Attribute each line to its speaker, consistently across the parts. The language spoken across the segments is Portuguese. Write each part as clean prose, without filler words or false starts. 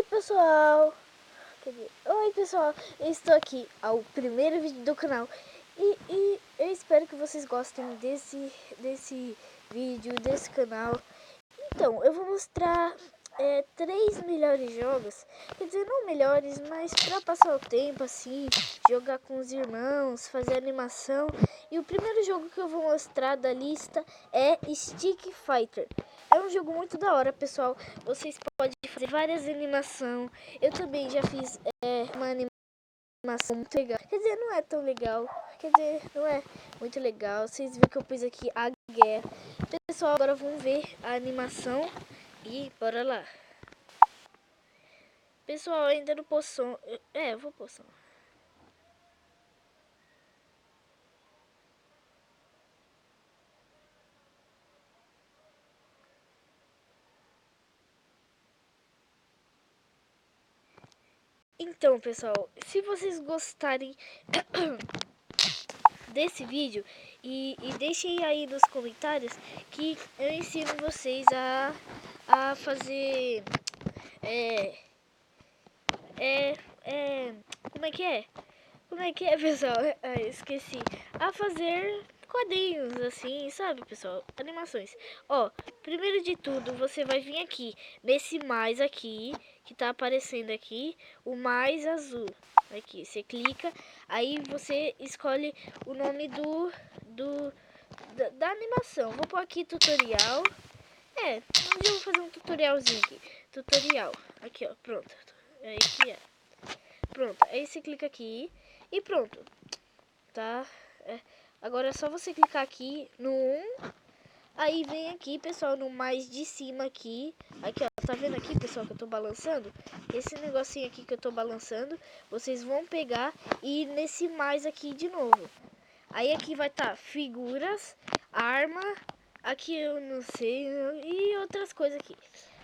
Speaker 1: Pessoal, oi pessoal, eu estou aqui ao primeiro vídeo do canal e eu espero que vocês gostem desse vídeo, desse canal. Então, eu vou mostrar 3 melhores jogos, quer dizer, não melhores, mas para passar o tempo assim, jogar com os irmãos, fazer animação. E o primeiro jogo que eu vou mostrar da lista é Stick Fighter. É um jogo muito da hora, pessoal. Vocês podem fazer várias animações. Eu também já fiz uma animação muito legal. Quer dizer, não é tão legal. Quer dizer, não é muito legal. Vocês viram que eu pus aqui a guerra. Pessoal, agora vamos ver a animação e bora lá. Pessoal, ainda não pôs som. Eu vou pôr som. Então, pessoal, se vocês gostarem desse vídeo e deixem aí nos comentários que eu ensino vocês a fazer como é que é? Como é que é, pessoal? Esqueci. A fazer quadrinhos, assim, sabe, pessoal? Animações. Ó, primeiro de tudo, você vai vir aqui, nesse mais aqui, que tá aparecendo aqui, o mais azul. Aqui, você clica, aí você escolhe o nome da animação. Vou pôr aqui tutorial. Hoje eu vou fazer um tutorialzinho aqui. Tutorial. Aqui, ó, pronto. Aí que é. Pronto, aí você clica aqui e pronto, tá? Agora é só você clicar aqui no 1, aí vem aqui, pessoal, no mais de cima aqui, ó, tá vendo aqui, pessoal, que eu tô balançando? Esse negocinho aqui que eu tô balançando, vocês vão pegar e ir nesse mais aqui de novo. Aí aqui vai estar figuras, arma, aqui eu não sei, e outras coisas aqui.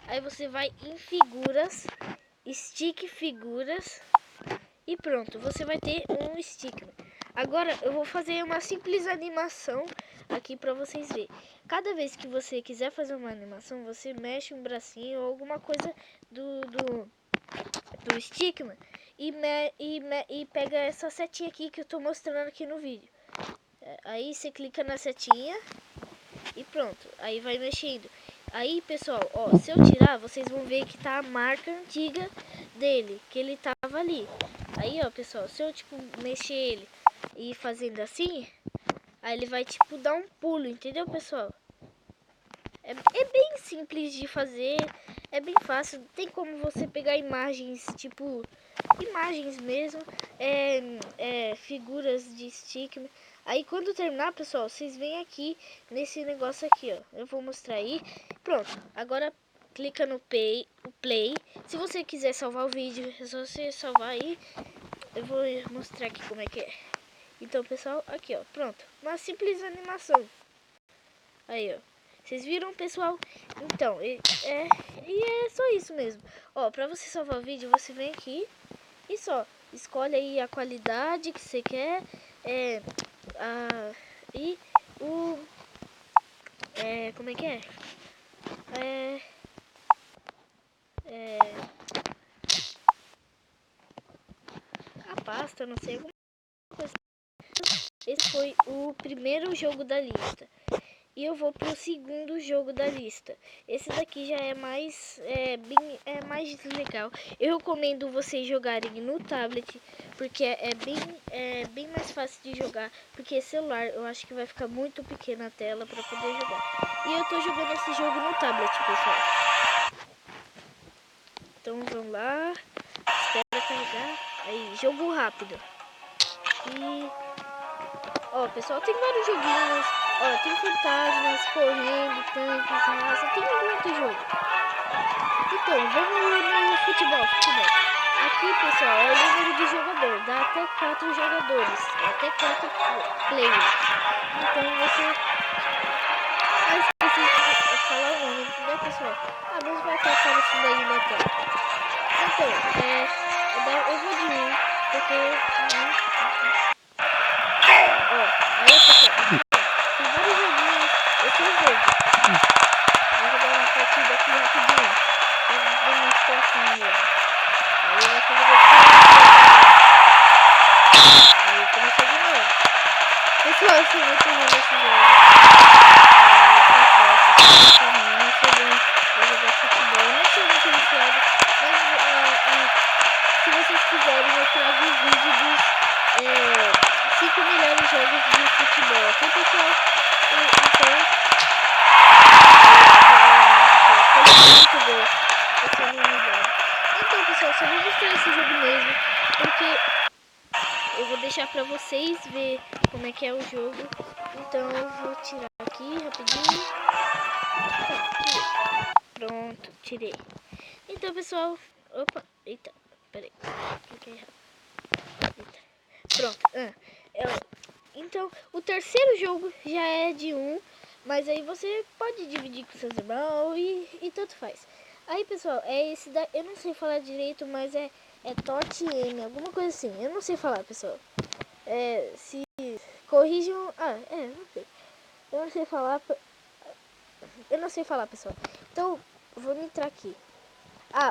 Speaker 1: Aí você vai em figuras, stick figuras. E pronto, você vai ter um sticker. Agora eu vou fazer uma simples animação aqui para vocês verem. Cada vez que você quiser fazer uma animação, você mexe um bracinho ou alguma coisa do stickman e pega essa setinha aqui que eu tô mostrando aqui no vídeo. Aí você clica na setinha e pronto, aí vai mexendo. Aí, pessoal, ó, se eu tirar, vocês vão ver que tá a marca antiga dele, que ele tava ali. Aí, ó, pessoal, se eu, tipo, mexer ele e ir fazendo assim, aí ele vai, tipo, dar um pulo, entendeu, pessoal? É bem simples de fazer, é bem fácil. Tem como você pegar imagens, tipo, imagens mesmo, figuras de stickman. Aí quando terminar, pessoal, vocês vêm aqui nesse negócio aqui, ó. Eu vou mostrar aí. Pronto, agora clica no play. Se você quiser salvar o vídeo, é só você salvar aí. Eu vou mostrar aqui como é que é. Então, pessoal, aqui, ó, pronto. Uma simples animação. Aí, ó. Vocês viram, pessoal? Então, e é só isso mesmo. Ó, pra você salvar o vídeo, você vem aqui e só escolhe aí a qualidade que você quer. E o... como é que é? A pasta, não sei, alguma coisa. Esse foi o primeiro jogo da lista. E eu vou pro segundo jogo da lista. Esse daqui já é mais mais legal. Eu recomendo vocês jogarem no tablet, porque é bem mais fácil de jogar. Porque celular eu acho que vai ficar muito pequena a tela para poder jogar. E eu tô jogando esse jogo no tablet, pessoal. Então vamos lá. Espera carregar. Aí, jogo rápido. E... ó, pessoal, tem vários joguinhos. Ó, tem fantasmas, correndo, tanques, raça, tem muito jogo. Então, vamos no futebol. Aqui, pessoal, é o número de jogador. Dá até 4 jogadores. Até 4 players. Então, você... esqueci de falar o nome, né, pessoal? Mas vai estar aparecendo aí na tela. Então, eu vou de mim, porque... aí, pessoal... Vou jogar uma partida aqui rapidinho. Vou mostrar assim, trago o vídeo dos 5 melhores jogos de futebol, ok, pessoal? Então, muito bom, esse não me engano. Então, pessoal, só vou mostrar esse jogo mesmo, porque eu vou deixar pra vocês ver como é que é o jogo. Então eu vou tirar aqui rapidinho. Pronto, tirei. Então, pessoal, opa, eita, peraí, cliquei errado. Eita. Pronto, então o terceiro jogo já é de 1, mas aí você pode dividir com seus irmãos e tanto faz. Aí, pessoal, é esse da, eu não sei falar direito, mas é Tot M, alguma coisa assim, eu não sei falar, pessoal. Se corrijam, não sei. Eu não sei falar, pessoal. Então, vou entrar aqui.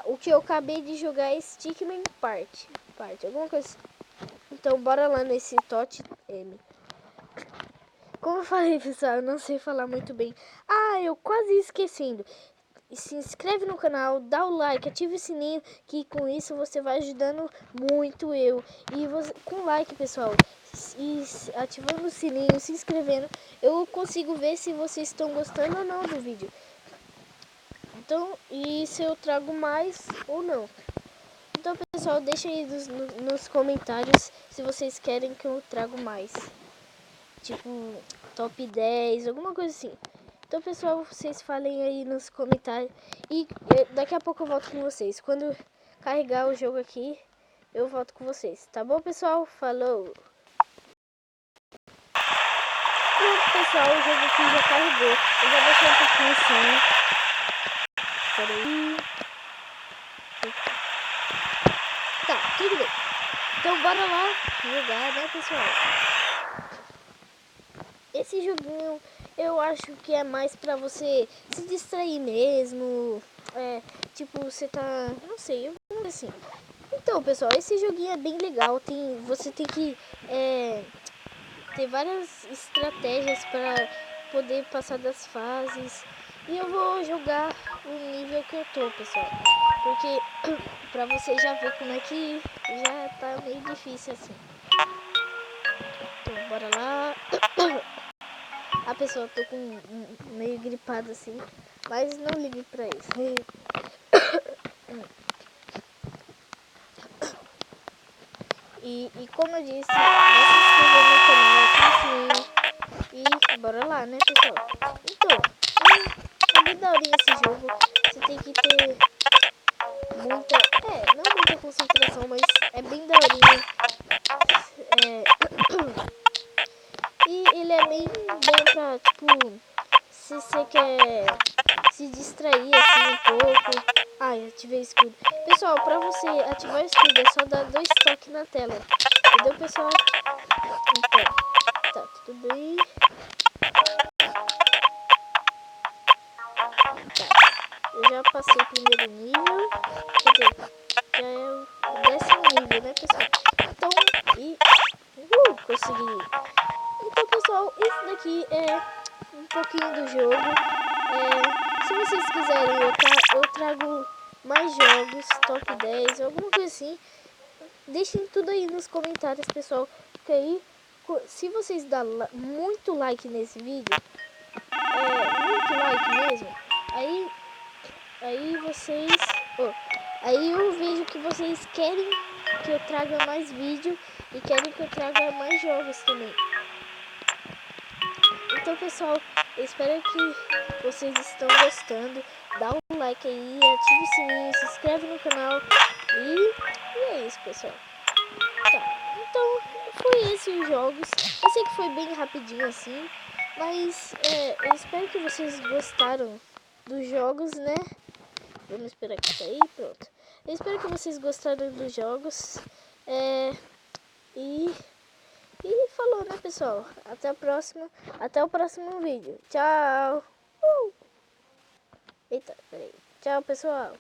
Speaker 1: O que eu acabei de jogar é Stickman Party, alguma coisa assim. Então, bora lá nesse Tot M. Como eu falei, pessoal, eu não sei falar muito bem. Eu quase esquecendo. Se inscreve no canal, dá o like, ativa o sininho, que com isso você vai ajudando muito eu. E você, com like, pessoal, e ativando o sininho, se inscrevendo, eu consigo ver se vocês estão gostando ou não do vídeo. Então, e se eu trago mais ou não. Então, pessoal, deixa aí nos comentários se vocês querem que eu trago mais. Tipo, top 10, alguma coisa assim. Então, pessoal, vocês falem aí nos comentários. E daqui a pouco eu volto com vocês. Quando carregar o jogo aqui, eu volto com vocês. Tá bom, pessoal? Falou! Pronto, pessoal, o jogo aqui já carregou. Eu vou deixar um pouquinho assim. Peraí. Tá, tudo bem. Então, bora lá jogar, né, pessoal? Esse joguinho eu acho que é mais pra você se distrair mesmo. Tipo, você tá... não sei, assim. Então, pessoal, esse joguinho é bem legal. Você tem que ter várias estratégias para poder passar das fases. E eu vou jogar o nível que eu tô, pessoal. Porque pra você já ver como é que já tá meio difícil assim. Então, bora lá. A pessoa, tô com meio gripado assim, mas não ligue pra isso. E como eu disse, não se inscreva no canal, ative o sininho e bora lá, né, pessoal? Então, é bem daorinha esse jogo. Você tem que ter muita, não muita concentração, mas é bem daorinha. E ele é bem pra, tipo, se você quer se distrair assim um pouco. Ativei o escudo. Pessoal, pra você ativar o escudo é só dar 2 toques na tela. Entendeu, pessoal? Então, tá, tudo bem. Tá, eu já passei o primeiro nível. Quer dizer, já é o 10º nível, né, pessoal? Então, consegui. Então, pessoal, esse daqui é um pouquinho do jogo. Se vocês quiserem, eu trago mais jogos, top 10, alguma coisa assim. Deixem tudo aí nos comentários, pessoal. Porque aí, se vocês darem muito like nesse vídeo, muito like mesmo, aí vocês... aí eu vejo que vocês querem que eu traga mais vídeo e querem que eu traga mais jogos também. Então, pessoal, eu espero que vocês estão gostando. Dá um like aí, ativa o sininho, se inscreve no canal. E é isso, pessoal. Tá, então foi esse os jogos. Eu sei que foi bem rapidinho assim, mas eu espero que vocês gostaram dos jogos, né? Vamos esperar que sair, pronto. Eu espero que vocês gostaram dos jogos. E falou, né, pessoal? Até a próxima. Até o próximo vídeo. Tchau. Eita, peraí. Tchau, pessoal.